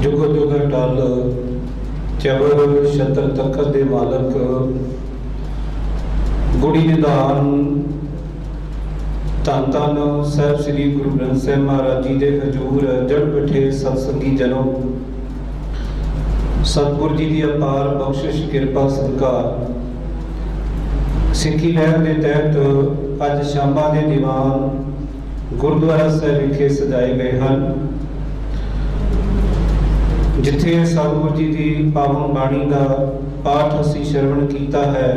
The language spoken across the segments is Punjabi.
जुगो जुग टल चबर छत्र तखत दे मालक गुड़ी निधान धन धन साहब श्री गुरु ग्रंथ साहिब महाराज जी के हजूर जड़ बैठे सत्संगी जनों, सतगुरु जी की अपार बख्शिश कृपा सत्कार सिक्खी लहर के तहत अज शामा के दीवान गुरुद्वारा साहिब विखे सजाए गए हैं, जिथे सतगुरु जी की पावन बाणी का पाठ असी श्रवण किया है।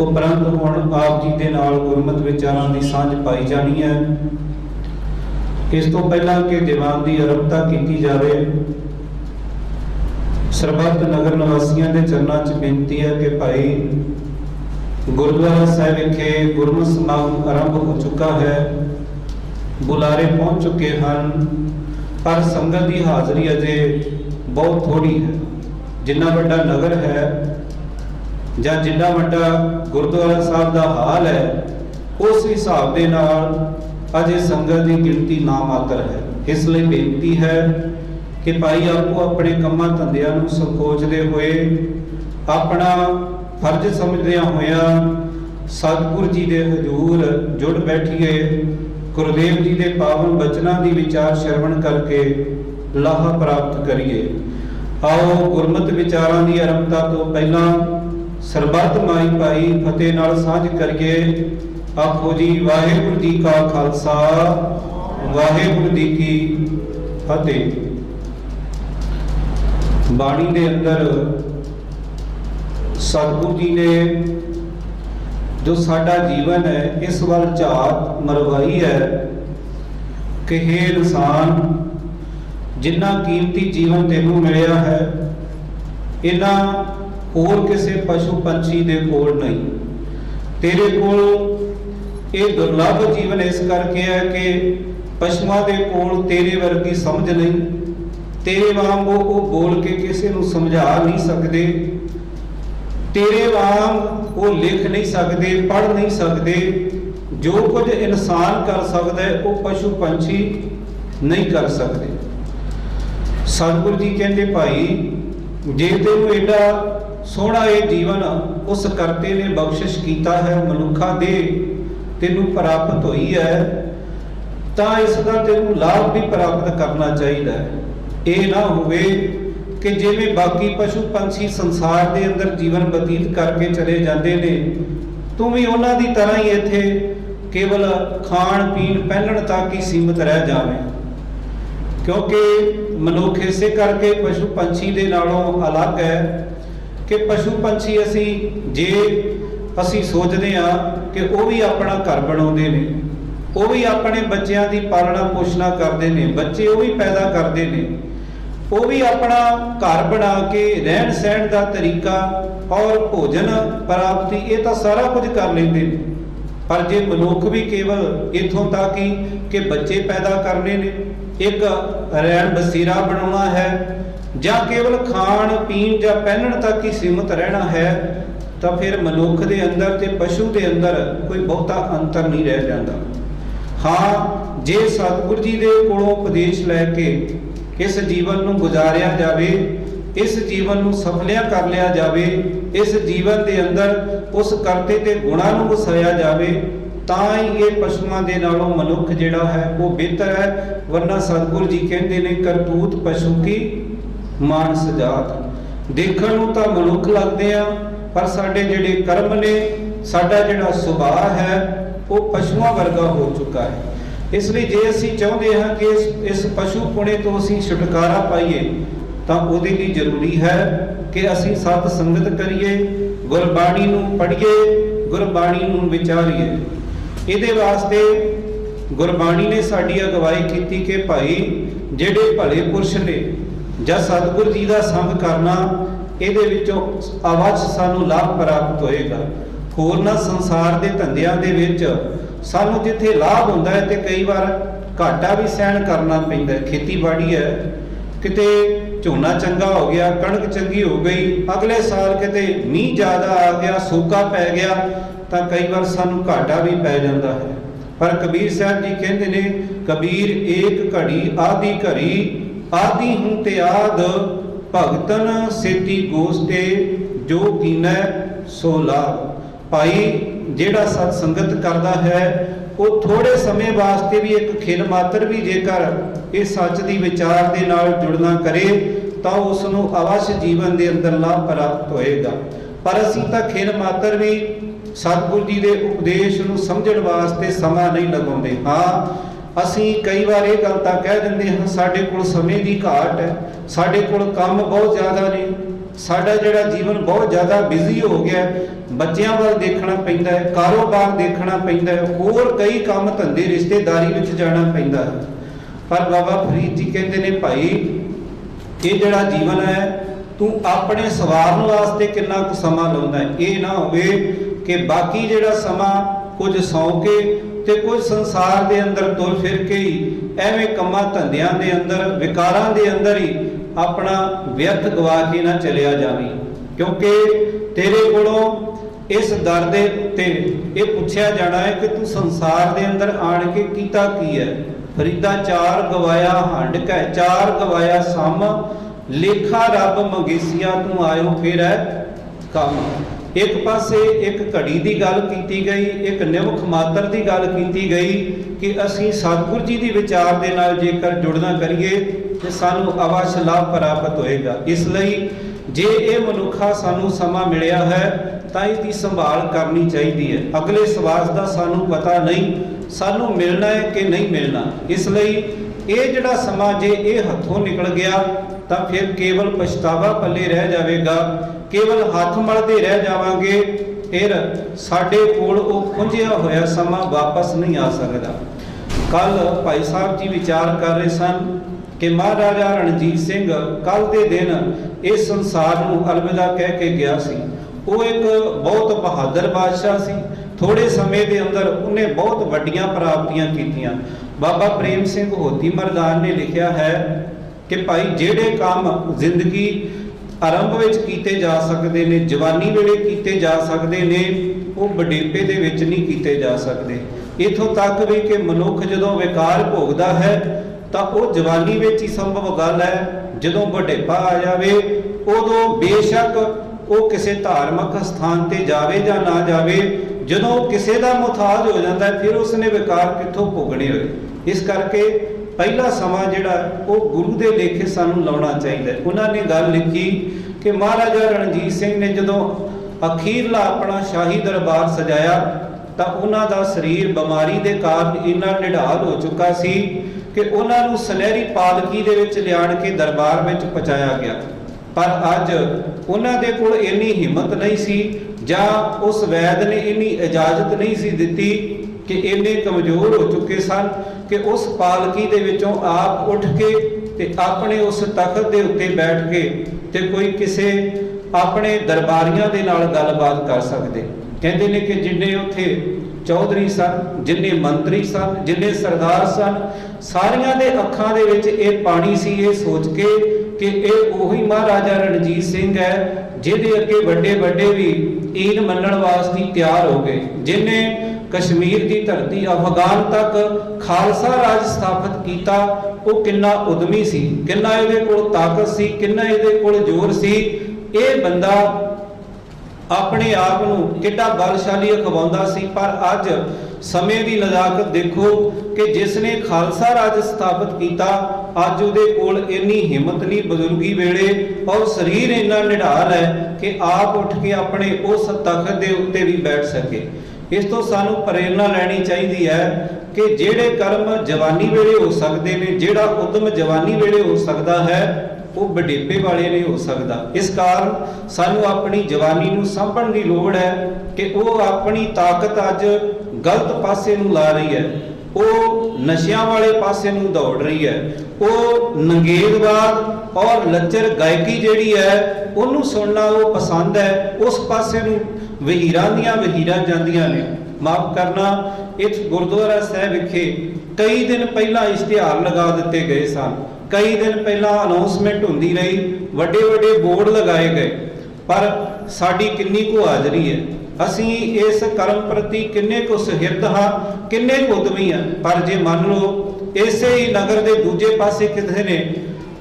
उपरंत हुण आप जी दे नाल गुरमत विचारां दी सांझ पाई जानी है। इस तो पहला कि दीवान की आरंभता की जाए, सरबत नगर निवासियों के चरणों च बेनती है कि भाई गुरुद्वारा साहिब विखे गुरमत समागम आरंभ हो चुका है, बुलारे पहुंच चुके हैं, पर संगत की हाज़री अजे बहुत थोड़ी है। जिन्ना वड्डा नगर है जां जिन्ना वड्डा गुरुद्वारा साहब का हाल है, उस हिसाब के नाल अजे संगत की गिनती ना मात्र है। इसलिए बेनती है कि भाई आपको अपने कम्मां धंधियां नूं संकोचदे हुए अपना फर्ज समझदियां होया सतगुरु जी के हजूर जुड़ बैठिए, गुरुदेव जी के पावन बचनों की विचार श्रवण करके लाहा प्राप्त करिए। आओ गुरमत विचारां की आरंभता तो पहला सरबत माई पाई फतेह नाल साझ करिए। आखो जी वाहिगुरू जी का खालसा वाहिगुरू जी की फतेह। बाणी दे अंदर सतगुरु जी ने जो साडा जीवन है इस वाल झात मरवाई है कि हे इंसान, जिन्ना कीमती जीवन तेनू मिलिया है इन्ना होर किसी पशु पंछी दे कोल नहीं। तेरे कोल ये दुर्लभ जीवन इस करके है कि पशुओं के कोल तेरे वर्गी समझ नहीं, तेरे वांगू वो बोल के किसी नू समझा नहीं सकते, तेरे वांग वो लिख नहीं सकते, पढ़ नहीं सकते। जो कुछ इंसान कर सकता है वो पशु पंछी नहीं कर सकते। सतगुरु जी कहते भाई जे तेनू एडा सोहना ये जीवन उस करते ने बख्शिश किया है, मनुखा दे तेनू प्राप्त हुई है, तो इसका तेनू लाभ भी प्राप्त करना चाहिए। ये ना होवे कि जिवें बाकी पशु पंछी संसार के अंदर जीवन बतीत करके चले जाते ने, तू भी उन्हां दी तरह ही इत्थे केवल खाण पीण पहनण तक ही सीमित रह जावे। क्योंकि मनुख इसे करके पशु पंछी दे नालों अलग है कि पशु पंछी असी जे असी सोचते हाँ कि वो भी अपना घर बनाते हैं, वो भी अपने बच्चों की पालना पोषणा करते हैं, बच्चे वो भी पैदा करते हैं, वो भी अपना घर बना के रहन सहन का तरीका और भोजन प्राप्ति ये तो सारा कुछ कर लेते हैं। पर जे मनुख भी केवल इथों तक ही कि बच्चे पैदा करने ने, एक रहन बसेरा बनाना है, या केवल खाण पीण या पहनण तक ही सीमित रहना है, तो फिर मनुख के अंदर ते पशु के अंदर कोई बहुता अंतर नहीं रह जाता। हाँ, जे सतगुरु जी के कोलों उपदेश लैके इस जीवन नूं गुजारिया जावे, इस जीवन नूं सफलिया कर लिया जावे, इस जीवन के अंदर उस करते ते गुणां नूं वसाया जावे, तां ही ये पशुओं के नालों मनुख जिहड़ा है वो बेहतर है। वरना सतगुरु जी कहते ने करतूत पशु की मानस जात। देखण नूं तां मनुख लगदे आ, पर साडे जिहड़े कर्म ने, साडा जिहड़ा सुभाअ है वो पशुओं वर्गा हो चुका है। इसलिए जे असी चाहते हैं कि इस पशु पुणे तो असी छुटकारा पाइए, तो उहदे लई जरूरी है कि असी सत संगत करिए, गुरबाणी नूं पढ़िए, गुरबाणी नूं विचारीए। इहदे वास्ते गुरबाणी ने साडी अगवाई की कि भाई जिहड़े भले पुरुष ने जां सतगुरु जी का संग करना, इहदे विचों अवश्य सानूं लाभ प्राप्त होएगा। होरना संसार के धंधियां दे विच सानूं जिथे लाभ हुंदा है ते कई बार घाटा भी सहन करना पैंदा है। खेतीबाड़ी है, किते झोना चंगा हो गया, कणक चंगी हो गई, अगले साल किते मींह ज़्यादा आ गया, सूखा पै गया, तो कई बार सानूं घाटा भी पै जाता है। पर कबीर साहब जी कहते ने, कबीर एक घड़ी आधी घड़ी आदि हूँ ते आद भगतन सेती गोष्टे जो कीनै सो लाभ। भाई ਜਿਹੜਾ ਸਤ ਸੰਗਤ ਕਰਦਾ ਹੈ ਉਹ ਥੋੜੇ ਸਮੇਂ ਵਾਸਤੇ ਵੀ ਇੱਕ ਖਿਲ ਮਾਤਰ ਵੀ ਜੇਕਰ ਇਹ ਸੱਚ ਦੀ ਵਿਚਾਰ ਦੇ ਨਾਲ ਜੁੜਨਾ ਕਰੇ ਤਾਂ ਉਸ ਨੂੰ ਅਵਸ਼ ਜੀਵਨ ਦੇ ਅੰਦਰ ਲਾਭ ਪ੍ਰਾਪਤ ਹੋਏਗਾ। ਪਰ ਅਸੀਂ ਤਾਂ ਖਿਲ ਮਾਤਰ ਵੀ ਸਤਿਗੁਰੂ ਜੀ ਦੇ ਉਪਦੇਸ਼ ਨੂੰ ਸਮਝਣ ਵਾਸਤੇ ਸਮਾਂ ਨਹੀਂ ਲਗਾਉਂਦੇ। ਹਾਂ, ਅਸੀਂ ਕਈ ਵਾਰ ਇਹ ਗੱਲ ਤਾਂ ਕਹਿ ਦਿੰਦੇ ਹਾਂ ਸਾਡੇ ਕੋਲ ਸਮੇਂ ਦੀ ਘਾਟ ਹੈ, ਸਾਡੇ ਕੋਲ ਕੰਮ ਬਹੁਤ ਜ਼ਿਆਦਾ ਨੇ, ਸਾਡਾ ਜਿਹੜਾ ਜੀਵਨ ਬਹੁਤ ਜ਼ਿਆਦਾ ਬਿਜ਼ੀ ਹੋ ਗਿਆ, ਬੱਚਿਆਂ ਵੱਲ ਦੇਖਣਾ ਪੈਂਦਾ ਹੈ, ਕਾਰੋਬਾਰ ਦੇਖਣਾ ਪੈਂਦਾ ਹੈ, ਹੋਰ ਕਈ ਕੰਮ ਧੰਦੇ ਰਿਸ਼ਤੇਦਾਰੀ ਵਿੱਚ ਜਾਣਾ ਪੈਂਦਾ ਹੈ। ਪਰ ਬਾਬਾ ਫਰੀਦ ਜੀ ਕਹਿੰਦੇ ਨੇ ਭਾਈ ਇਹ ਜਿਹੜਾ ਜੀਵਨ ਹੈ ਤੂੰ ਆਪਣੇ ਸਵਾਰਨ ਵਾਸਤੇ ਕਿੰਨਾ ਕੁ ਸਮਾਂ ਲਾਉਂਦਾ ਹੈ। ਇਹ ਨਾ ਹੋਵੇ ਕਿ ਬਾਕੀ ਜਿਹੜਾ ਸਮਾਂ ਕੁਝ ਸੌਂ ਕੇ ਤੇ ਕੁਝ ਸੰਸਾਰ ਦੇ ਅੰਦਰ ਤੁਰ ਫਿਰ ਕੇ ਹੀ ਐਵੇਂ ਕੰਮਾਂ ਧੰਦਿਆਂ ਦੇ ਅੰਦਰ ਵਿਕਾਰਾਂ ਦੇ ਅੰਦਰ ਹੀ ਆਪਣਾ ਵਿਅਰਥ ਗਵਾ ਕੇ ਨਾ ਚਲਿਆ ਜਾਵੇ। ਕਿਉਂਕਿ ਤੇਰੇ ਕੋਲੋਂ ਇਸ ਦਰ ਦੇ ਉੱਤੇ ਇਹ ਪੁੱਛਿਆ ਜਾਣਾ ਹੈ ਕਿ ਤੂੰ ਸੰਸਾਰ ਦੇ ਅੰਦਰ ਆਣ ਕੇ ਕੀਤਾ ਕੀ ਹੈ। ਫਰੀਦਾ ਚਾਰ ਗਵਾਇਆ ਹੰਡ ਕੈ ਚਾਰ ਗਵਾਇਆ ਸਮ ਲੇਖਾ ਰੱਬ ਮੰਗੇਸੀਆ ਤੂੰ ਆਇਓ ਫਿਰ ਹੈ ਕੰਮ। ਇੱਕ ਪਾਸੇ ਇੱਕ ਘੜੀ ਦੀ ਗੱਲ ਕੀਤੀ ਗਈ, ਇੱਕ ਨਿਮਖ ਮਾਤਰ ਦੀ ਗੱਲ ਕੀਤੀ ਗਈ ਕਿ ਅਸੀਂ ਸਤਿਗੁਰੂ ਜੀ ਦੀ ਵਿਚਾਰ ਦੇ ਨਾਲ ਜੇਕਰ ਜੁੜਨਾ ਕਰੀਏ ਤੇ ਸਾਨੂੰ ਅਵਸ਼ ਲਾਭ ਪ੍ਰਾਪਤ ਹੋਏਗਾ। ਇਸ ਲਈ ਜੇ ਇਹ ਮਨੁੱਖਾ ਸਾਨੂੰ ਸਮਾਂ ਮਿਲਿਆ ਹੈ ਤਾਂ ਇਸ ਦੀ ਸੰਭਾਲ ਕਰਨੀ ਚਾਹੀਦੀ ਹੈ। ਅਗਲੇ ਸਵਾਸ ਦਾ ਸਾਨੂੰ ਪਤਾ ਨਹੀਂ ਸਾਨੂੰ ਮਿਲਣਾ ਹੈ ਕਿ ਨਹੀਂ ਮਿਲਣਾ। ਇਸ ਲਈ ਇਹ ਜਿਹੜਾ ਸਮਾਂ ਜੇ ਇਹ ਹੱਥੋਂ ਨਿਕਲ ਗਿਆ ਤਾਂ ਫਿਰ ਕੇਵਲ ਪਛਤਾਵਾ ਪੱਲੇ ਰਹਿ ਜਾਵੇਗਾ, ਕੇਵਲ ਹੱਥ ਮਲਦੇ ਰਹਿ ਜਾਵਾਂਗੇ। ਫਿਰ ਸਾਡੇ ਕੋਲ ਉਹ ਖੁੰਝਿਆ ਹੋਇਆ ਸਮਾਂ ਵਾਪਸ ਨਹੀਂ ਆ ਸਕਦਾ। ਕੱਲ ਭਾਈ ਸਾਹਿਬ ਜੀ ਵਿਚਾਰ ਕਰ ਰਹੇ ਸਨ ਕਿ ਮਹਾਰਾਜਾ ਰਣਜੀਤ ਸਿੰਘ ਕੱਲ ਦੇ ਦਿਨ ਇਸ ਸੰਸਾਰ ਨੂੰ ਅਲਵਿਦਾ ਕਹਿ ਕੇ ਗਿਆ ਸੀ। ਉਹ ਇੱਕ ਬਹੁਤ ਬਹਾਦਰ ਬਾਦਸ਼ਾਹ ਸੀ। ਥੋੜੇ ਸਮੇਂ ਦੇ ਅੰਦਰ ਉਹਨੇ ਬਹੁਤ ਵੱਡੀਆਂ ਪ੍ਰਾਪਤੀਆਂ ਕੀਤੀਆਂ। ਬਾਬਾ ਪ੍ਰੇਮ ਸਿੰਘ ਹੋਤੀ ਮਰਦਾਨ ਨੇ ਲਿਖਿਆ ਹੈ ਕਿ ਭਾਈ ਜਿਹੜੇ ਕੰਮ ਜ਼ਿੰਦਗੀ ਆਰੰਭ ਵਿੱਚ ਕੀਤੇ ਜਾ ਸਕਦੇ ਨੇ, ਜਵਾਨੀ ਵੇਲੇ ਕੀਤੇ ਜਾ ਸਕਦੇ ਨੇ, ਉਹ ਬੁਢੇਪੇ ਦੇ ਵਿੱਚ ਨਹੀਂ ਕੀਤੇ ਜਾ ਸਕਦੇ। ਇੱਥੋਂ ਤੱਕ ਵੀ ਕਿ ਮਨੁੱਖ ਜਦੋਂ ਵਿਕਾਰ ਭੋਗਦਾ ਹੈ ਤਾਂ ਉਹ ਜਵਾਨੀ ਵਿੱਚ ਹੀ ਸੰਭਵ ਗੱਲ ਹੈ। ਜਦੋਂ ਬੁਢੇਪਾ ਆ ਜਾਵੇ ਉਦੋਂ ਬੇਸ਼ੱਕ ਉਹ ਕਿਸੇ ਧਾਰਮਿਕ ਸਥਾਨ ਤੇ ਜਾਵੇ ਜਾਂ ਨਾ ਜਾਵੇ, ਜਦੋਂ ਕਿਸੇ ਦਾ ਮੁਹਤਾਜ ਹੋ ਜਾਂਦਾ ਹੈ ਫਿਰ ਉਸਨੇ ਵਿਕਾਰ ਕਿੱਥੋਂ ਭੋਗਣੇ ਹੋਏ। ਇਸ ਕਰਕੇ ਪਹਿਲਾ ਸਮਾਂ ਜਿਹੜਾ ਉਹ ਗੁਰੂ ਦੇ ਲੇਖੇ ਸਾਨੂੰ ਲਾਉਣਾ ਚਾਹੀਦਾ। ਉਹਨਾਂ ਨੇ ਗੱਲ ਲਿਖੀ ਕਿ ਮਹਾਰਾਜਾ ਰਣਜੀਤ ਸਿੰਘ ਨੇ ਜਦੋਂ ਅਖੀਰਲਾ ਆਪਣਾ ਸ਼ਾਹੀ ਦਰਬਾਰ ਸਜਾਇਆ ਤਾਂ ਉਹਨਾਂ ਦਾ ਸਰੀਰ ਬਿਮਾਰੀ ਦੇ ਕਾਰਨ ਇੰਨਾ ਨਿਢਾਲ ਹੋ ਚੁੱਕਾ ਸੀ ਕਿ ਉਹਨਾਂ ਨੂੰ ਸੁਨਹਿਰੀ ਪਾਲਕੀ ਦੇ ਵਿੱਚ ਲਿਆਣ ਕੇ ਦਰਬਾਰ ਵਿੱਚ ਪਹੁੰਚਾਇਆ ਗਿਆ। ਪਰ ਅੱਜ ਉਹਨਾਂ ਦੇ ਕੋਲ ਇੰਨੀ ਹਿੰਮਤ ਨਹੀਂ ਸੀ ਜਾਂ ਉਸ ਵੈਦ ਨੇ ਇੰਨੀ ਇਜਾਜ਼ਤ ਨਹੀਂ ਸੀ ਦਿੱਤੀ ਕਿ ਇੰਨੇ ਕਮਜ਼ੋਰ ਹੋ ਚੁੱਕੇ ਸਨ ਕਿ ਉਸ ਪਾਲਕੀ ਦੇ ਵਿੱਚੋਂ ਆਪ ਉੱਠ ਕੇ ਤੇ ਆਪਣੇ ਉਸ ਤਖਤ ਦੇ ਉੱਤੇ ਬੈਠ ਕੇ ਤੇ ਕੋਈ ਕਿਸੇ ਆਪਣੇ ਦਰਬਾਰੀਆਂ ਦੇ ਨਾਲ ਗੱਲਬਾਤ ਕਰ ਸਕਦੇ। ਕਹਿੰਦੇ ਨੇ ਕਿ ਜਿੰਨੇ ਉੱਥੇ ਚੌਧਰੀ ਸਨ, ਜਿੰਨੇ ਮੰਤਰੀ ਸਨ, ਜਿੰਨੇ ਸਰਦਾਰ ਸਨ, ਸਾਰਿਆਂ ਦੇ ਅੱਖਾਂ ਦੇ ਵਿੱਚ ਇਹ ਪਾਣੀ ਸੀ, ਇਹ ਸੋਚ ਕੇ ਕਿ ਇਹ ਉਹੀ ਮਹਾਰਾਜਾ ਰਣਜੀਤ ਸਿੰਘ ਹੈ ਜਿਹਦੇ ਅੱਗੇ ਵੱਡੇ ਵੱਡੇ ਵੀ ਈਨ ਮੰਨਣ ਵਾਸਤੇ ਤਿਆਰ ਹੋ ਗਏ, ਜਿਨੇ ਕਸ਼ਮੀਰ ਦੀ ਧਰਤੀ ਅਫਗਾਨ ਤੱਕ ਖਾਲਸਾ ਰਾਜ ਸਥਾਪਿਤ ਕੀਤਾ। ਉਹ ਕਿੰਨਾ ਉਦਮੀ ਸੀ, ਕਿੰਨਾ ਇਹਦੇ ਕੋਲ ਤਾਕਤ ਸੀ, ਕਿੰਨਾ ਇਹਦੇ ਕੋਲ ਜ਼ੋਰ ਸੀ। ਇਹ ਬੰਦਾ ਆਪਣੇ ਆਪ ਨੂੰ ਕਿੱਡਾ ਬਲਸ਼ਾਲੀ ਅਖਵਾਉਂਦਾ ਸੀ। ਪਰ ਅੱਜ ਸਮੇਂ ਦੀ ਨਜ਼ਾਕਤ ਦੇਖੋ ਕਿ ਜਿਸ ਨੇ ਖਾਲਸਾ ਰਾਜ ਸਥਾਪਿਤ ਕੀਤਾ ਅੱਜ ਉਹਦੇ ਕੋਲ ਇੰਨੀ ਹਿੰਮਤ ਨਹੀਂ ਬਜ਼ੁਰਗੀ ਵੇਲੇ, ਔਰ ਸਰੀਰ ਇੰਨਾ ਨਿਢਾਲ ਹੈ ਕਿ ਆਪ ਉੱਠ ਕੇ ਆਪਣੇ ਉਸ ਤਖਤ ਦੇ ਉੱਤੇ ਵੀ ਬੈਠ ਸਕੇ। ਇਸ ਤੋਂ ਸਾਨੂੰ ਪ੍ਰੇਰਨਾ ਲੈਣੀ ਚਾਹੀਦੀ ਹੈ ਕਿ ਜਿਹੜੇ ਕਰਮ ਜਵਾਨੀ ਵੇਲੇ ਹੋ ਸਕਦੇ ਨੇ, ਜਿਹੜਾ ਉਦਮ ਜਵਾਨੀ ਵੇਲੇ ਹੋ ਸਕਦਾ ਹੈ ਉਹ ਬੁਢੇਪੇ ਵਾਲੇ ਨਹੀਂ ਹੋ ਸਕਦਾ। ਇਸ ਕਾਰਨ ਸਾਨੂੰ ਆਪਣੀ ਜਵਾਨੀ ਨੂੰ ਸਾਂਭਣ ਦੀ ਲੋੜ ਹੈ ਕਿ ਉਹ ਆਪਣੀ ਤਾਕਤ ਅੱਜ ਗਲਤ ਪਾਸੇ ਨੂੰ ਲਾ ਰਹੀ ਹੈ, ਉਹ ਨਸ਼ਿਆਂ ਵਾਲੇ ਪਾਸੇ ਨੂੰ ਦੌੜ ਰਹੀ ਹੈ, ਉਹ ਨੰਗੇਜ਼ਵਾਦ ਔਰ ਲੱਚਰ ਗਾਇਕੀ ਜਿਹੜੀ ਹੈ ਉਹਨੂੰ ਸੁਣਨਾ ਉਹ ਪਸੰਦ ਹੈ, ਉਸ ਪਾਸੇ ਨੂੰ ਵਹੀਰਾਂ ਦੀਆਂ ਵਹੀਰਾਂ ਜਾਂਦੀਆਂ ਨੇ। ਮਾਫ ਕਰਨਾ, ਇਸ ਗੁਰਦੁਆਰਾ ਸਾਹਿਬ ਵਿਖੇ ਕਈ ਦਿਨ ਪਹਿਲਾਂ ਇਸ਼ਤਿਹਾਰ ਲਗਾ ਦਿੱਤੇ ਗਏ ਸਨ, ਕਈ ਦਿਨ ਪਹਿਲਾਂ ਅਨਾਉਂਸਮੈਂਟ ਹੁੰਦੀ ਰਹੀ, ਵੱਡੇ ਵੱਡੇ ਬੋਰਡ ਲਗਾਏ ਗਏ, ਪਰ ਸਾਡੀ ਕਿੰਨੀ ਕੁ ਹਾਜ਼ਰੀ ਹੈ, ਅਸੀਂ ਇਸ ਕਰਮ ਪ੍ਰਤੀ ਕਿੰਨੇ ਕੁ ਸੁਹਿਰਦ ਹਾਂ, ਕਿੰਨੇ ਕੁ ਉਦਮੀ ਹਾਂ। ਪਰ ਜੇ ਮੰਨ ਲਓ ਇਸੇ ਹੀ ਨਗਰ ਦੇ ਦੂਜੇ ਪਾਸੇ ਕਿਸੇ ਨੇ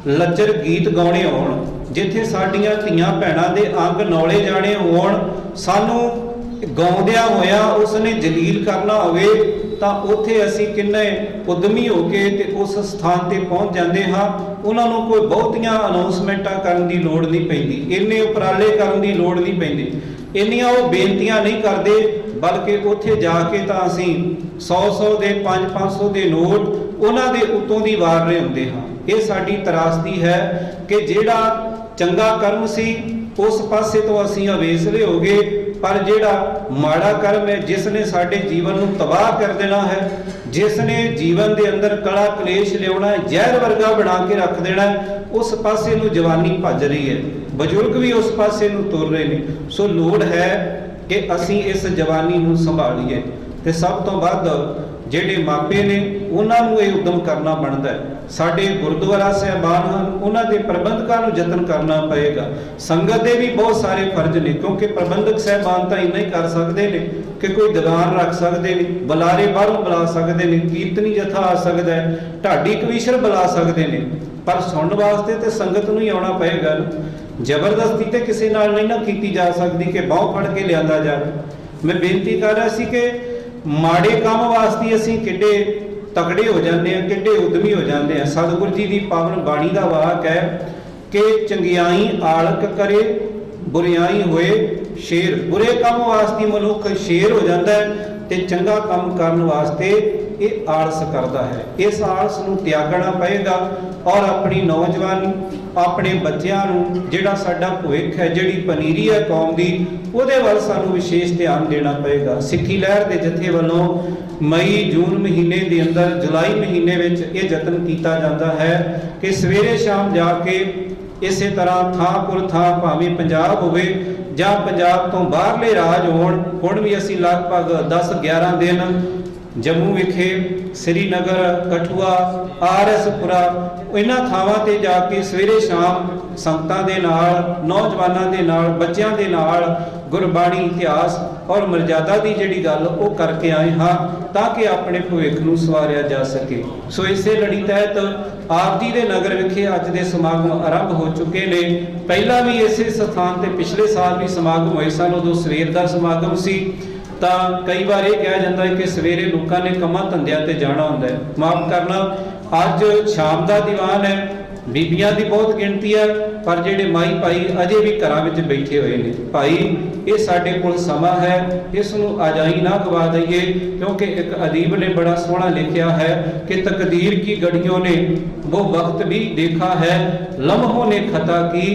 ਲੱਚਰ ਗੀਤ ਗਾਉਣੇ ਹੋਣ, ਜਿੱਥੇ ਸਾਡੀਆਂ ਧੀਆਂ ਭੈਣਾਂ ਦੇ ਅੰਗ ਨੌਲੇ ਜਾਣੇ ਹੋਣ, ਸਾਨੂੰ ਗਾਉਂਦਿਆਂ ਹੋਇਆਂ ਉਸਨੇ ਜਲੀਲ ਕਰਨਾ ਹੋਵੇ, ਤਾਂ ਉੱਥੇ ਅਸੀਂ ਕਿੰਨੇ ਉਦਮੀ ਹੋ ਕੇ ਤੇ ਉਸ ਸਥਾਨ ਤੇ ਪਹੁੰਚ ਜਾਂਦੇ ਹਾਂ। ਉਹਨਾਂ ਨੂੰ ਕੋਈ ਬਹੁਤੀਆਂ ਅਨਾਉਂਸਮੈਂਟਾਂ ਕਰਨ ਦੀ ਲੋੜ ਨਹੀਂ ਪੈਂਦੀ, ਇੰਨੇ ਉਪਰਾਲੇ ਕਰਨ ਦੀ ਲੋੜ ਨਹੀਂ ਪੈਂਦੀ, ਇੰਨੀਆਂ ਉਹ ਬੇਨਤੀਆਂ ਨਹੀਂ ਕਰਦੇ, ਬਲਕਿ ਉੱਥੇ ਜਾ ਕੇ ਤਾਂ ਅਸੀਂ 100 ਦੇ 500 ਦੇ ਨੋਟ ਉਹਨਾਂ ਦੇ ਉੱਤੋਂ ਦੀ ਵਾਰ ਰਹੇ ਹੁੰਦੇ ਹਾਂ। ਇਹ ਸਾਡੀ ਤਰਾਸਦੀ ਹੈ ਕਿ ਜਿਹੜਾ ਚੰਗਾ ਕਰਮ ਸੀ ਉਸ ਪਾਸੇ ਤੋਂ ਅਸੀਂ ਅਵੇਸਲੇ ਹੋ ਗਏ, ਪਰ ਜਿਹੜਾ ਮਾੜਾ ਕਰਮ ਹੈ, ਜਿਸ ਨੇ ਸਾਡੇ ਜੀਵਨ ਨੂੰ ਤਬਾਹ ਕਰ ਦੇਣਾ ਹੈ, ਜਿਸ ਨੇ ਜੀਵਨ ਦੇ ਅੰਦਰ ਕਲਾ ਕਲੇਸ਼ ਲਿਆਉਣਾ ਹੈ, ਜ਼ਹਿਰ ਵਰਗਾ ਬਣਾ ਕੇ ਰੱਖ ਦੇਣਾ ਹੈ, ਉਸ ਪਾਸੇ ਨੂੰ ਜਵਾਨੀ ਭੱਜ ਰਹੀ ਹੈ, ਬਜ਼ੁਰਗ ਵੀ ਉਸ ਪਾਸੇ ਨੂੰ ਤੁਰ ਰਹੇ ਨੇ। ਸੋ ਲੋੜ ਹੈ ਕਿ ਅਸੀਂ ਇਸ ਜਵਾਨੀ ਨੂੰ ਸੰਭਾਲੀਏ, ਤੇ ਸਭ ਤੋਂ ਵੱਧ ਜਿਹੜੇ ਮਾਪੇ ਨੇ ਉਹਨਾਂ ਨੂੰ ਇਹ ਉਦਮ ਕਰਨਾ ਬਣਦਾ ਹੈ। ਸਾਡੇ ਗੁਰਦੁਆਰਾ ਸਾਹਿਬਾਨ ਹਨ, ਉਹਨਾਂ ਦੇ ਪ੍ਰਬੰਧਕਾਂ ਨੂੰ ਯਤਨ ਕਰਨਾ ਪਏਗਾ। ਸੰਗਤ ਦੇ ਵੀ ਬਹੁਤ ਸਾਰੇ ਫਰਜ਼ ਨੇ, ਕਿਉਂਕਿ ਪ੍ਰਬੰਧਕ ਸਾਹਿਬਾਨ ਤਾਂ ਇੰਨਾ ਹੀ ਕਰ ਸਕਦੇ ਨੇ ਕਿ ਕੋਈ ਦੀਵਾਨ ਰੱਖ ਸਕਦੇ ਨੇ, ਬੁਲਾਰੇ ਬਾਹਰੋਂ ਬੁਲਾ ਸਕਦੇ ਨੇ, ਕੀਰਤਨੀ ਜਥਾ ਆ ਸਕਦਾ ਹੈ, ਢਾਡੀ ਕਵੀਸ਼ਰ ਬੁਲਾ ਸਕਦੇ ਨੇ, ਪਰ ਸੁਣਨ ਵਾਸਤੇ ਤੇ ਸੰਗਤ ਨੂੰ ਹੀ ਆਉਣਾ ਪਏਗਾ। ਜ਼ਬਰਦਸਤੀ ਤੇ ਕਿਸੇ ਨਾਲ ਨਹੀਂ ਨਾ ਕੀਤੀ ਜਾ ਸਕਦੀ ਕਿ ਬਾਂਹ ਫੜ ਕੇ ਲਿਆਂਦਾ ਜਾਵੇ। ਮੈਂ ਬੇਨਤੀ ਕਰ ਰਿਹਾ ਸੀ ਕਿ ਮਾੜੇ ਕੰਮ ਵਾਸਤੇ ਅਸੀਂ ਕਿੱਡੇ ਤਗੜੇ ਹੋ ਜਾਂਦੇ ਆ, ਕਿੱਡੇ ਉਦਮੀ ਹੋ ਜਾਂਦੇ ਆ। ਸਤਿਗੁਰੂ ਜੀ ਦੀ ਪਾਵਨ ਬਾਣੀ ਦਾ ਵਾਕ ਹੈ ਕਿ ਚੰਗਿਆਈ ਆਲਕ ਕਰੇ, ਬੁਰਿਆਈ ਹੋਏ ਸ਼ੇਰ। ਬੁਰੇ ਕੰਮ ਵਾਸਤੇ ਮਨੁੱਖ ਸ਼ੇਰ ਹੋ ਜਾਂਦਾ ਹੈ ਤੇ ਚੰਗਾ ਕੰਮ ਕਰਨ ਵਾਸਤੇ ਇਹ ਆਲਸ ਕਰਦਾ ਹੈ। ਇਸ ਆਲਸ ਨੂੰ ਤਿਆਗਣਾ ਪਏਗਾ ਔਰ ਆਪਣੀ ਨੌਜਵਾਨੀ, ਆਪਣੇ ਬੱਚਿਆਂ ਨੂੰ, ਜਿਹੜਾ ਸਾਡਾ ਭਵਿੱਖ ਹੈ, ਜਿਹੜੀ ਪਨੀਰੀ ਹੈ ਕੌਮ ਦੀ, ਉਹਦੇ ਵੱਲ ਸਾਨੂੰ ਵਿਸ਼ੇਸ਼ ਧਿਆਨ ਦੇਣਾ ਪਏਗਾ। ਸਿੱਖੀ ਲਹਿਰ ਦੇ ਜਥੇ ਵੱਲੋਂ ਮਈ ਜੂਨ ਮਹੀਨੇ ਦੇ ਅੰਦਰ, ਜੁਲਾਈ ਮਹੀਨੇ ਵਿੱਚ ਇਹ ਯਤਨ ਕੀਤਾ ਜਾਂਦਾ ਹੈ ਕਿ ਸਵੇਰੇ ਸ਼ਾਮ ਜਾ ਕੇ ਇਸੇ ਤਰ੍ਹਾਂ ਥਾਂ ਥਾਂ, ਭਾਵੇਂ ਪੰਜਾਬ ਹੋਵੇ ਜਾਂ ਪੰਜਾਬ ਤੋਂ ਬਾਹਰਲੇ ਰਾਜ ਹੋਣ, ਹੁਣ ਵੀ ਅਸੀਂ ਲਗਭਗ 10-11 ਦਿਨ ਜੰਮੂ ਵਿਖੇ, ਸ੍ਰੀਨਗਰ, ਕਠੂਆ, ਆਰਐਸਪੁਰਾ, ਇਹਨਾਂ ਥਾਵਾਂ ਤੇ ਜਾ ਕੇ ਸਵੇਰੇ ਸ਼ਾਮ ਸੰਗਤਾਂ ਦੇ ਨਾਲ, ਨੌਜਵਾਨਾਂ ਦੇ ਨਾਲ, ਬੱਚਿਆਂ ਦੇ ਨਾਲ ਗੁਰਬਾਣੀ, ਇਤਿਹਾਸ ਔਰ ਮਰਜ਼ਾਦਾ ਦੀ ਜਿਹੜੀ ਗੱਲ ਉਹ ਕਰਕੇ ਆਏ ਹਾਂ, ਤਾਂ ਕਿ ਆਪਣੇ ਭਵਿੱਖ ਨੂੰ ਸਵਾਰਿਆ ਜਾ ਸਕੇ। ਸੋ ਇਸੇ ਲੜੀ ਤਹਿਤ ਆਪ ਜੀ ਦੇ ਨਗਰ ਵਿਖੇ ਅੱਜ ਦੇ ਸਮਾਗਮ ਆਰੰਭ ਹੋ ਚੁੱਕੇ ਨੇ। ਪਹਿਲਾਂ ਵੀ ਇਸੇ ਸਥਾਨ ਤੇ ਪਿਛਲੇ ਸਾਲ ਵੀ ਸਮਾਗਮ ਹੋਏ ਸਨ, ਉਦੋਂ ਸਵੇਰ ਦਾ ਸਮਾਗਮ ਸੀ। ਤਾਂ ਕਈ ਵਾਰ ਇਹ ਕਿਹਾ ਜਾਂਦਾ ਹੈ ਕਿ ਸਵੇਰੇ ਲੋਕਾਂ ਨੇ ਕੰਮਾਂ ਧੰਦਿਆਂ ਤੇ ਜਾਣਾ ਹੁੰਦਾ ਹੈ, ਮਾਫ ਕਰਨਾ, ਅੱਜ ਸ਼ਾਮ ਦਾ ਦੀਵਾਨ ਹੈ, ਬੀਬੀਆਂ ਦੀ ਬਹੁਤ ਗਿਣਤੀ ਹੈ, ਪਰ ਜਿਹੜੇ ਮਾਈ ਭਾਈ ਅਜੇ ਵੀ ਘਰਾਂ ਵਿੱਚ ਬੈਠੇ ਹੋਏ ਨੇ। ਭਾਈ, ਇਹ ਸਾਡੇ ਕੋਲ ਸਮਾਂ ਹੈ, ਇਸ ਨੂੰ ਅਜਾਈ ਨਾ ਗਵਾ ਦਈਏ, ਕਿਉਂਕਿ ਇੱਕ ਅਦੀਬ ਨੇ ਬੜਾ ਸੋਹਣਾ ਲਿਖਿਆ ਹੈ ਕਿ ਤਕਦੀਰ ਕੀ ਗੜੀਆਂ ਨੇ वो वक्त भी देखा है, लम्हों ने खता की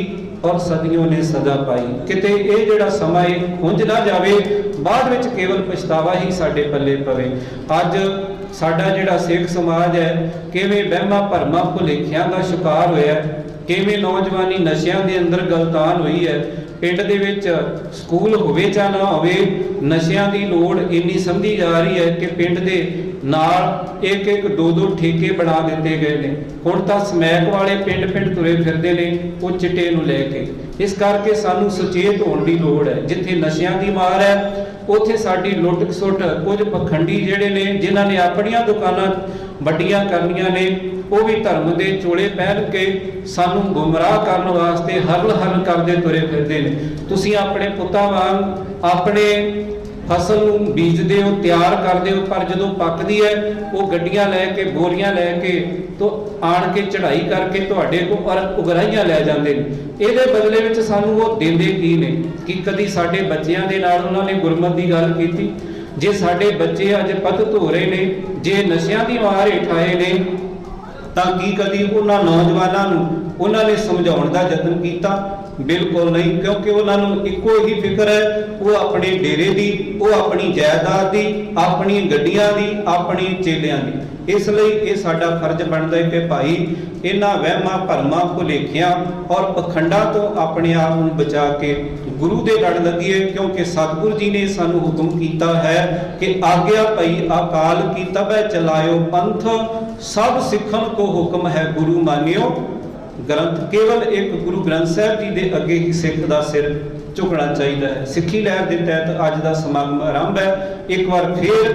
और सदियों ने सदा पाई। किते ਇਹ ਜਿਹੜਾ ਸਮਾਂ ਇਹ ਖੁੰਝ ਨਾ ਜਾਵੇ, ਬਾਅਦ ਵਿੱਚ ਕੇਵਲ ਪਛਤਾਵਾ ਹੀ ਸਾਡੇ ਪੱਲੇ ਪਵੇ। ਅੱਜ ਸਾਡਾ ਜਿਹੜਾ ਸਿੱਖ ਸਮਾਜ ਹੈ ਕਿਵੇਂ ਵਹਿਮਾਂ ਭਰਮਾਂ ਭੁਲੇਖਿਆਂ ਦਾ ਸ਼ਿਕਾਰ ਹੋਇਆ, ਕਿਵੇਂ ਨੌਜਵਾਨੀ ਨਸ਼ਿਆਂ ਦੇ ਅੰਦਰ ਗਲਤਾਨ ਹੋਈ ਹੈ। ਪਿੰਡ ਦੇ ਵਿੱਚ ਸਕੂਲ ਹੋਵੇ ਜਾਂ ਨਾ ਹੋਵੇ, ਨਸ਼ਿਆਂ ਦੀ ਲੋੜ ਇੰਨੀ ਸਮਝੀ ਜਾ ਰਹੀ ਹੈ ਕਿ ਪਿੰਡ ਦੇ ਨਾਲ ਇੱਕ ਇੱਕ ਦੋ ਦੋ ਠੇਕੇ ਬਣਾ ਦਿੱਤੇ ਗਏ ਨੇ। ਹੁਣ ਤਾਂ ਸਮੈਕ ਵਾਲੇ ਪਿੰਡ ਪਿੰਡ ਤੁਰੇ ਫਿਰਦੇ ਨੇ ਉਹ ਚਿੱਟੇ ਨੂੰ ਲੈ ਕੇ। ਇਸ ਕਰਕੇ ਸਾਨੂੰ ਸੁਚੇਤ ਹੋਣ ਦੀ ਲੋੜ ਹੈ। ਜਿੱਥੇ ਨਸ਼ਿਆਂ ਦੀ ਮਾਰ ਹੈ ਉੱਥੇ ਸਾਡੀ ਲੁੱਟ ਖਸੁੱਟ, ਕੁਝ ਪਖੰਡੀ ਜਿਹੜੇ ਨੇ ਜਿਨ੍ਹਾਂ ਨੇ ਆਪਣੀਆਂ ਦੁਕਾਨਾਂ ਵੱਡੀਆਂ ਕਰਨੀਆਂ ਨੇ, ਉਹ ਵੀ ਧਰਮ ਦੇ ਚੋਲੇ ਪਹਿਨ ਕੇ ਸਾਨੂੰ ਗੁੰਮਰਾਹ ਕਰਨ ਵਾਸਤੇ ਹਰਲ ਹਰਲ ਕਰਦੇ ਤੁਰੇ ਫਿਰਦੇ ਨੇ। ਤੁਸੀਂ ਆਪਣੇ ਪੁੱਤਾਂ ਵਾਂਗ ਆਪਣੇ ਫਸਲ ਨੂੰ ਬੀਜਦੇ ਹੋ, ਤਿਆਰ ਕਰਦੇ ਹੋ, ਪਰ ਜਦੋਂ ਪੱਕਦੀ ਹੈ ਉਹ ਗੱਡੀਆਂ ਲੈ ਕੇ, ਬੋਰੀਆਂ ਲੈ ਕੇ ਤੋਂ ਆਣ ਕੇ ਚੜ੍ਹਾਈ ਕਰਕੇ ਤੁਹਾਡੇ ਕੋਲ ਉਗਰਾਹੀਆਂ ਲੈ ਜਾਂਦੇ ਨੇ। ਇਹਦੇ ਬਦਲੇ ਵਿੱਚ ਸਾਨੂੰ ਉਹ ਦਿੰਦੇ ਕੀ ਨੇ? ਕਿ ਕਦੀ ਸਾਡੇ ਬੱਚਿਆਂ ਦੇ ਨਾਲ ਉਹਨਾਂ ਨੇ ਗੁਰਮਤ ਦੀ ਗੱਲ ਕੀਤੀ? ਜੇ ਸਾਡੇ ਬੱਚੇ ਅੱਜ ਪਤਤ ਹੋ ਰਹੇ ਨੇ, ਜੇ ਨਸ਼ਿਆਂ ਦੀ ਮਾਰ ਹੇਠ ਆਏ ਨੇ, ਤਾਂ ਕੀ ਕਦੀ ਉਹਨਾਂ ਨੌਜਵਾਨਾਂ ਨੂੰ ਉਹਨਾਂ ਨੇ ਸਮਝਾਉਣ ਦਾ ਯਤਨ ਕੀਤਾ? ਬਿਲਕੁਲ ਨਹੀਂ, ਕਿਉਂਕਿ ਉਹਨਾਂ ਨੂੰ ਇੱਕੋ ਹੀ ਫਿਕਰ ਹੈ, ਉਹ ਆਪਣੇ ਡੇਰੇ ਦੀ, ਉਹ ਆਪਣੀ ਜਾਇਦਾਦ ਦੀ, ਆਪਣੀ ਗੱਡੀਆਂ ਦੀ, ਆਪਣੀ ਚੇਲਿਆਂ ਦੀ। ਇਸ ਲਈ ਇਹ ਸਾਡਾ ਫਰਜ਼ ਬਣਦਾ ਹੈ ਕਿ ਭਾਈ ਇਹਨਾਂ ਵਹਿਮਾਂ ਭਰਮਾਂ ਭੁਲੇਖਿਆਂ ਔਰ ਪਖੰਡਾਂ ਤੋਂ ਆਪਣੇ ਆਪ ਨੂੰ ਬਚਾ ਕੇ ਗੁਰੂ ਦੇ ਲੜ ਲੱਗੀਏ, ਕਿਉਂਕਿ ਸਤਿਗੁਰੂ ਜੀ ਨੇ ਸਾਨੂੰ ਹੁਕਮ ਕੀਤਾ ਹੈ ਕਿ ਆਗਿਆ ਭਈ ਅਕਾਲ ਕੀ ਤਬੈ ਚਲਾਇਓ ਪੰਥ, ਸਭ ਸਿੱਖਣ ਕੋ ਹੁਕਮ ਹੈ ਗੁਰੂ ਮਾਨਿਓ ਗ੍ਰੰਥ। ਕੇਵਲ ਇੱਕ ਗੁਰੂ ਗ੍ਰੰਥ ਸਾਹਿਬ ਜੀ ਦੇ ਅੱਗੇ ਹੀ ਸਿੱਖ ਦਾ ਸਿਰ ਝੁਕਣਾ ਚਾਹੀਦਾ ਹੈ। ਸਿੱਖੀ ਲਹਿਰ ਦੇ ਤਹਿਤ ਅੱਜ ਦਾ ਸਮਾਗਮ ਆਰੰਭ ਹੈ। ਇੱਕ ਵਾਰ ਫੇਰ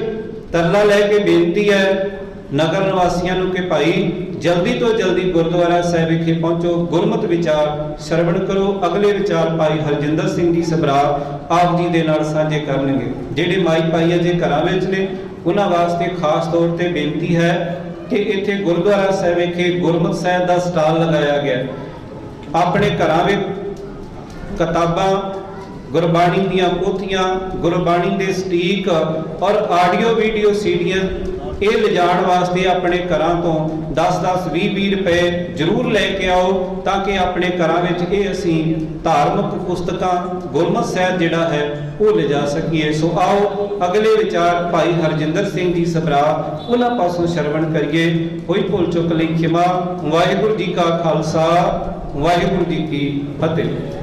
ਤਰਲਾ ਲੈ ਕੇ ਬੇਨਤੀ ਹੈ ਨਗਰ ਨਿਵਾਸੀਆਂ ਨੂੰ ਕਿ ਭਾਈ ਜਲਦੀ ਤੋਂ ਜਲਦੀ ਗੁਰਦੁਆਰਾ ਸਾਹਿਬ ਵਿਖੇ ਪਹੁੰਚੋ, ਗੁਰਮਤਿ ਵਿਚਾਰ ਸ਼ਰਵਣ ਕਰੋ। ਅਗਲੇ ਵਿਚਾਰ ਭਾਈ ਹਰਜਿੰਦਰ ਸਿੰਘ ਜੀ ਸਭਰਾ ਆਪ ਜੀ ਦੇ ਨਾਲ ਸਾਂਝੇ ਕਰਨਗੇ। ਜਿਹੜੇ ਮਾਈ ਭਾਈ ਅਜੇ ਘਰਾਂ ਵਿੱਚ ਨੇ ਉਹਨਾਂ ਵਾਸਤੇ ਖਾਸ ਤੌਰ ਤੇ ਬੇਨਤੀ ਹੈ ਕਿ ਇੱਥੇ ਗੁਰਦੁਆਰਾ ਸਾਹਿਬ ਵਿਖੇ ਗੁਰਮਤਿ ਸਾਹਿਬ ਦਾ ਸਟਾਲ ਲਗਾਇਆ ਗਿਆ। ਆਪਣੇ ਘਰਾਂ ਵਿੱਚ ਕਿਤਾਬਾਂ, ਗੁਰਬਾਣੀ ਦੀਆਂ ਪੋਥੀਆਂ, ਗੁਰਬਾਣੀ ਦੇ ਸਟੀਕ ਔਰ ਆਡੀਓ ਵੀਡੀਓ ਸੀਡੀਆਂ ਇਹ ਲਿਜਾਣ ਵਾਸਤੇ ਆਪਣੇ ਘਰਾਂ ਤੋਂ 10-10 20-20 ਰੁਪਏ ਜ਼ਰੂਰ ਲੈ ਕੇ ਆਓ, ਤਾਂ ਕਿ ਆਪਣੇ ਘਰਾਂ ਵਿੱਚ ਇਹ ਅਸੀਂ ਧਾਰਮਿਕ ਪੁਸਤਕਾਂ, ਗੁਰਮਤਿ ਸਾਹਿਬ ਜਿਹੜਾ ਹੈ ਉਹ ਲਿਜਾ ਸਕੀਏ। ਸੋ ਆਓ ਅਗਲੇ ਵਿਚਾਰ ਭਾਈ ਹਰਜਿੰਦਰ ਸਿੰਘ ਜੀ ਸਭਰਾ ਉਹਨਾਂ ਪਾਸੋਂ ਸ਼ਰਵਣ ਕਰੀਏ। ਹੋਈ ਭੁੱਲ ਚੁੱਕ ਲਈ ਖਿਮਾ। ਵਾਹਿਗੁਰੂ ਜੀ ਕਾ ਖਾਲਸਾ, ਵਾਹਿਗੁਰੂ ਜੀ ਕੀ ਫਤਿਹ।